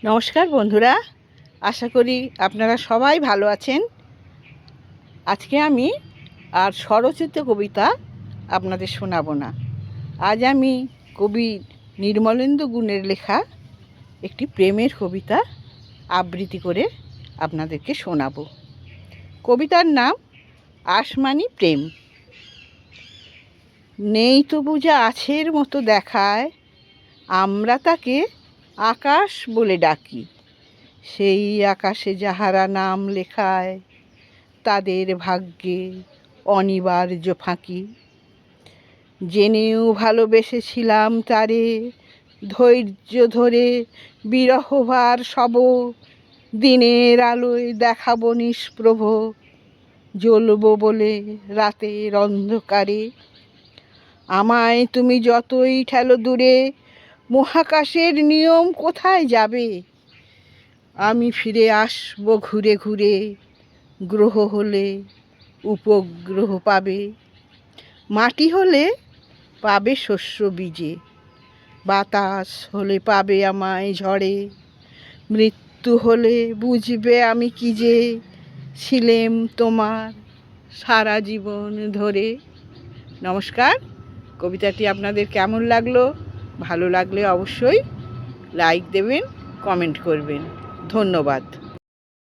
নমস্কার বন্ধুরা, আশা করি আপনারা সবাই ভালো আছেন। আজকে আমি আর স্বরচিত কবিতা আপনাদের শোনাবো না। আজ আমি কবি নির্মলেন্দু গুণের লেখা একটি প্রেমের কবিতা আবৃত্তি করে আপনাদেরকে শোনাবো। কবিতার নাম আসমানি প্রেম। নেই তবু যা আছের মতো দেখায়, আমরা তাকে আকাশ বলে ডাকি। সেই আকাশে যাহারা নাম লেখায়, তাদের ভাগ্যে অনিবার্য ফাঁকি। জেনেও ভালোবেসেছিলাম তারে, ধৈর্য ধরে বিরহভার সব দিনের আলোয় দেখাবো নিষ্প্রভ। জ্বলব বলে রাতের অন্ধকারে, আমায় তুমি যতই ঠেলো দূরে, মহাকাশের নিয়ম কোথায় যাবে? আমি ফিরে আসবো ঘুরে ঘুরে, গ্রহ হলে উপগ্রহ পাবে। মাটি হলে পাবে শস্য বীজে, বাতাস হলে পাবে আমায় ঝড়ে। মৃত্যু হলে বুঝবে আমি কি যে ছিলেম তোমার সারা জীবন ধরে। নমস্কার। কবিতাটি আপনাদের কেমন লাগলো? ভালো লাগলে অবশ্যই লাইক দেবেন, কমেন্ট করবেন। ধন্যবাদ।